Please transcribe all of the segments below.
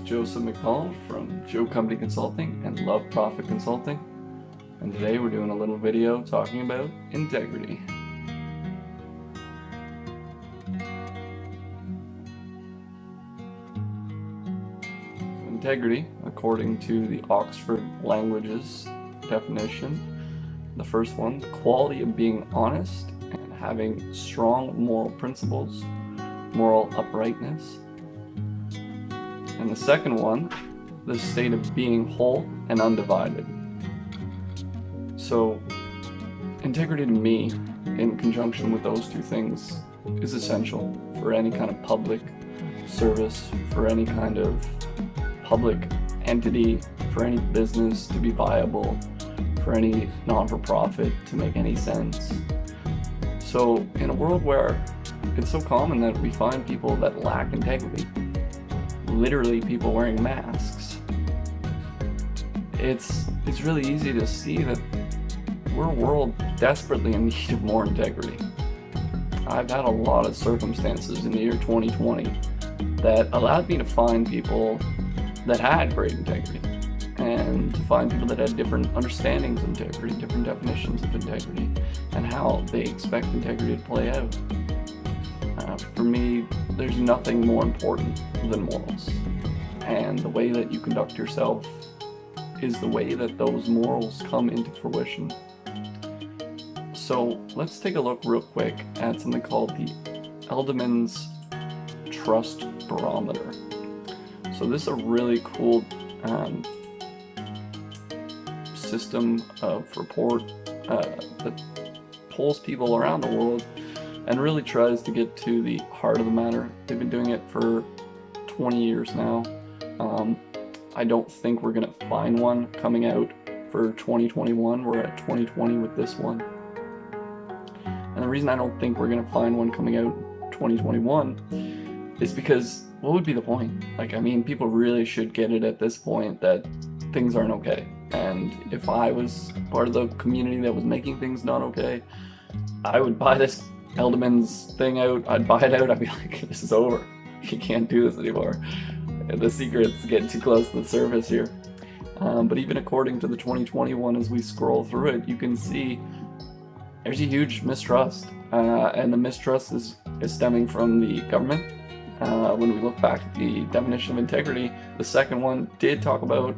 Joseph McDonald from Joe Company Consulting and Love Profit Consulting, and today we're doing a little video talking about integrity. Integrity, according to the Oxford Languages definition, the first one, the quality of being honest and having strong moral principles, moral uprightness. And the second one, the state of being whole and undivided. So, integrity to me, in conjunction with those two things, is essential for any kind of public service, for any kind of public entity, for any business to be viable, for any non-for-profit to make any sense. So, in a world where it's so common that we find people that lack integrity, literally people wearing masks, it's really easy to see that we're a world desperately in need of more integrity. I've had a lot of circumstances in the year 2020 that allowed me to find people that had great integrity, and to find people that had different understandings of integrity, different definitions of integrity, and how they expect integrity to play out. For me, there's nothing more important than morals, and the way that you conduct yourself is the way that those morals come into fruition. So let's take a look real quick at something called the Edelman Trust Barometer. So this is a really cool system of report that polls people around the world and really tries to get to the heart of the matter. They've been doing it for 20 years now. I don't think we're gonna find one coming out for 2021. We're at 2020 with this one. And the reason I don't think we're gonna find one coming out 2021 is because what would be the point? People really should get it at this point that things aren't okay. And if I was part of the community that was making things not okay, I would buy this Edelman's thing out, I'd buy it out, I'd be like, this is over. You can't do this anymore. The secret's getting too close to the surface here. But even according to the 2021, as we scroll through it, you can see there's a huge mistrust. And the mistrust is stemming from the government. When we look back at the definition of integrity, the second one did talk about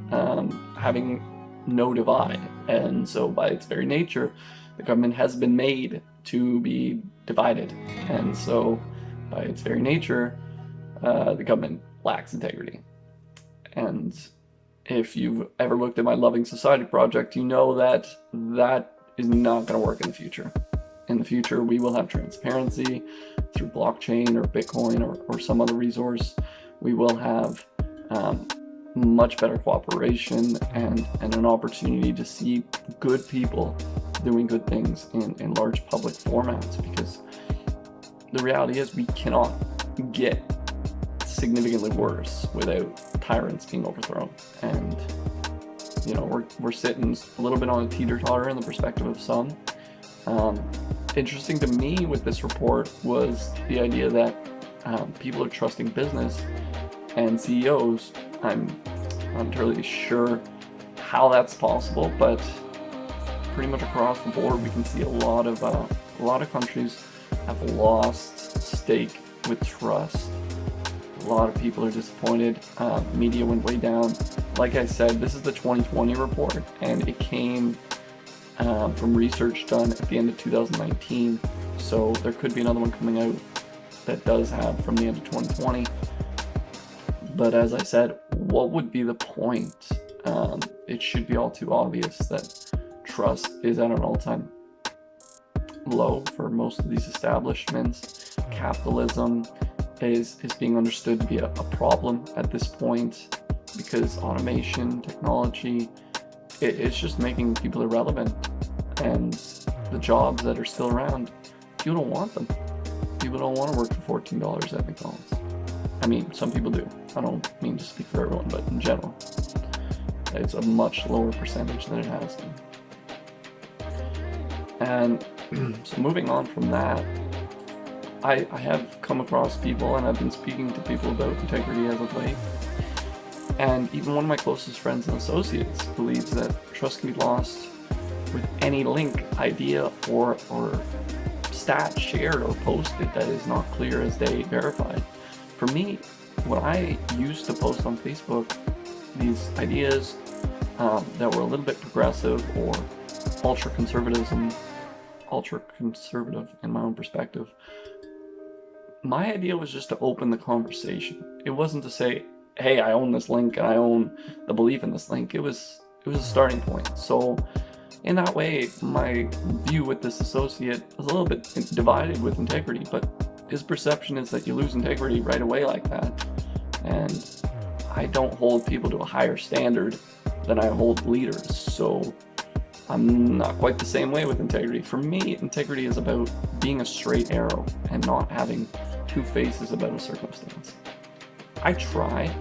having no divide. And so by its very nature, the government has been made to be divided. And so by its very nature, the government lacks integrity. And if you've ever looked at my Loving Society project, you know that that is not going to work in the future. In the future, we will have transparency through blockchain or Bitcoin or some other resource. We will have much better cooperation and an opportunity to see good people doing good things in large public formats, because the reality is we cannot get significantly worse without tyrants being overthrown. And we're sitting a little bit on a teeter-totter in the perspective of some. Interesting to me with this report was the idea that people are trusting business and CEOs. I'm not entirely sure how that's possible, but pretty much across the board we can see a lot of countries have lost stake with trust. A lot of people are disappointed. Media went way down. Like I said, this is the 2020 report, and it came from research done at the end of 2019. So there could be another one coming out that does have from the end of 2020. But as I said, what would be the point? It should be all too obvious that trust is at an all-time low for most of these establishments. Capitalism is being understood to be a problem at this point, because automation, technology, it's just making people irrelevant. And the jobs that are still around, people don't want them. People don't want to work for $14 at McDonald's. Some people do. I don't mean to speak for everyone, but in general, it's a much lower percentage than it has been. And so moving on from that, I have come across people, and I've been speaking to people about integrity as of late, And even one of my closest friends and associates believes that trust can be lost with any link, idea, or stat shared or posted that is not clear as day verified. For me, when I used to post on Facebook these ideas that were a little bit progressive or ultra-conservative in my own perspective, my idea was just to open the conversation. It wasn't to say, hey, I own this link and I own the belief in this link. It was a starting point. So in that way, my view with this associate was a little bit divided with integrity, but his perception is that you lose integrity right away like that. And I don't hold people to a higher standard than I hold leaders. So I'm not quite the same way with integrity. For me, integrity is about being a straight arrow and not having two faces about a circumstance. I try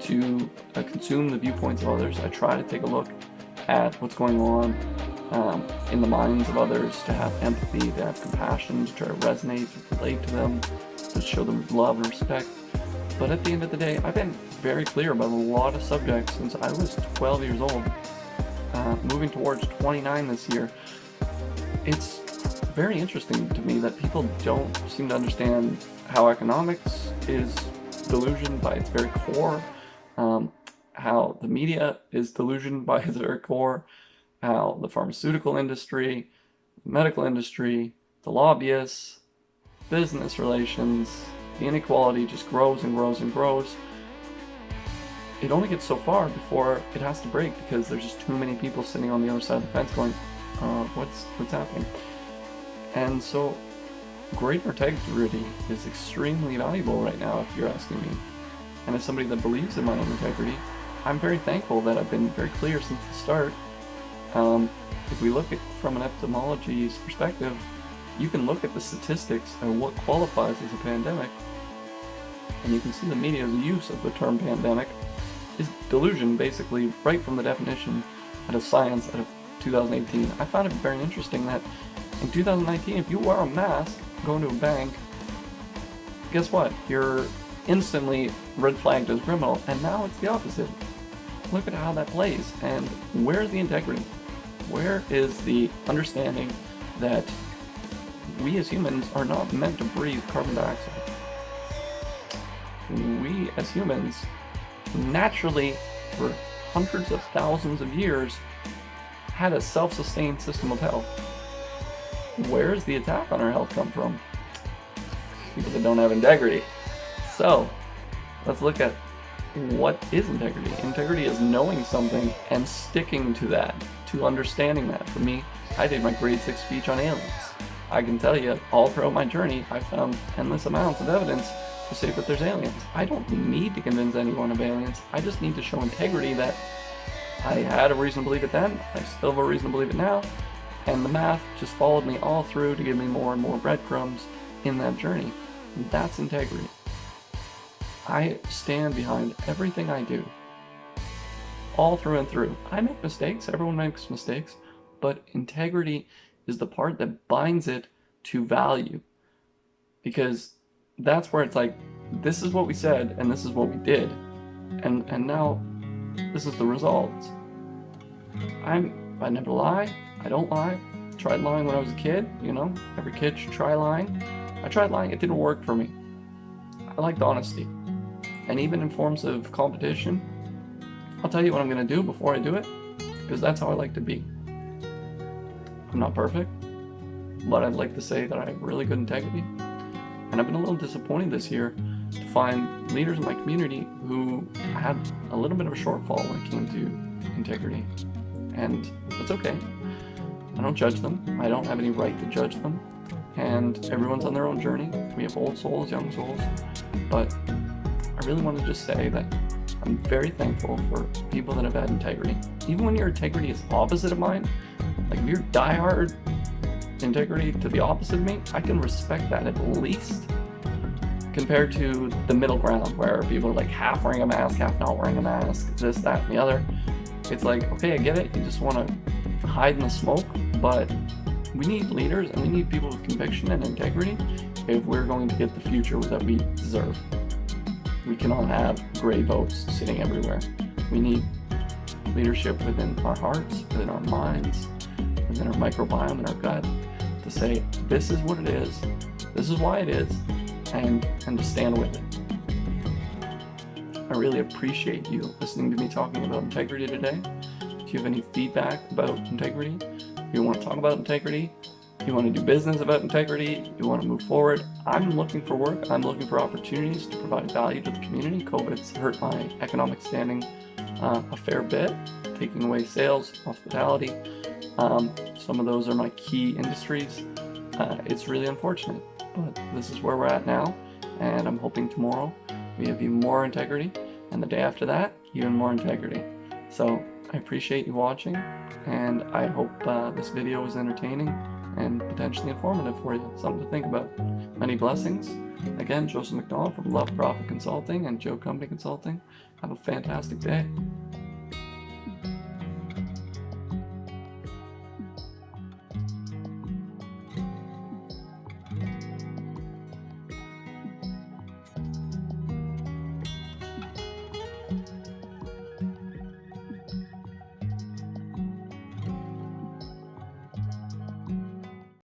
to consume the viewpoints of others. I try to take a look at what's going on in the minds of others, to have empathy, to have compassion, to try to resonate, to relate to them, to show them love and respect. But at the end of the day, I've been very clear about a lot of subjects since I was 12 years old. Moving towards 29 this year, it's very interesting to me that people don't seem to understand how economics is delusion by its very core, how the media is delusion by its very core, how the pharmaceutical industry, the medical industry, the lobbyists, business relations, the inequality just grows and grows and grows. It only gets so far before it has to break, because there's just too many people sitting on the other side of the fence going, what's happening? And so greater integrity is extremely valuable right now, if you're asking me. And as somebody that believes in my own integrity, I'm very thankful that I've been very clear since the start. If we look at from an epidemiology's perspective, you can look at the statistics and what qualifies as a pandemic, and you can see the media's use of the term pandemic is delusion, basically, right from the definition out of science out of 2018. I found it very interesting that in 2019, if you wear a mask going to a bank, guess what? You're instantly red flagged as criminal, and now it's the opposite. Look at how that plays, and where's the integrity? Where is the understanding that we as humans are not meant to breathe carbon dioxide? We as humans naturally, for hundreds of thousands of years, had a self-sustained system of health. Where's the attack on our health come from? People that don't have integrity. So, let's look at what is integrity. Integrity is knowing something and sticking to that, to understanding that. For me, I did my grade 6 speech on aliens. I can tell you, all throughout my journey, I found endless amounts of evidence to say that there's aliens. I don't need to convince anyone of aliens. I just need to show integrity that I had a reason to believe it then, I still have a reason to believe it now, and the math just followed me all through to give me more and more breadcrumbs in that journey. And that's integrity. I stand behind everything I do, all through and through. I make mistakes, everyone makes mistakes, but integrity is the part that binds it to value. Because that's where it's like, this is what we said and this is what we did, and now this is the results. I never lie. I don't lie. Tried lying when I was a kid. Every kid should try lying. I tried lying. It didn't work for me. I liked honesty, and even in forms of competition, I'll tell you what I'm going to do before I do it, because that's how I like to be. I'm not perfect, but I'd like to say that I have really good integrity. And I've been a little disappointed this year to find leaders in my community who had a little bit of a shortfall when it came to integrity. And that's okay. I don't judge them. I don't have any right to judge them. And everyone's on their own journey. We have old souls, young souls. But I really want to just say that I'm very thankful for people that have had integrity. Even when your integrity is opposite of mine, like if you're diehard integrity to the opposite of me, I can respect that at least, compared to the middle ground where people are like half wearing a mask, half not wearing a mask, this, that, and the other. It's like, okay, I get it, you just want to hide in the smoke, but we need leaders and we need people with conviction and integrity if we're going to get the future that we deserve. we cannot have gray votes sitting everywhere. We need leadership within our hearts, within our minds, within our microbiome and our gut, to say, this is what it is, this is why it is, and to stand with it. I really appreciate you listening to me talking about integrity today. If you have any feedback about integrity, if you want to talk about integrity, if you want to do business about integrity, you want to move forward, I'm looking for work, I'm looking for opportunities to provide value to the community. COVID's hurt my economic standing a fair bit, taking away sales, hospitality. Some of those are my key industries. It's really unfortunate, but this is where we're at now, and I'm hoping tomorrow we have even more integrity, and the day after that, even more integrity. So I appreciate you watching, and I hope this video was entertaining and potentially informative for you, something to think about. Many blessings. Again, Joseph McDonald from Love Profit Consulting and Joe Company Consulting. Have a fantastic day.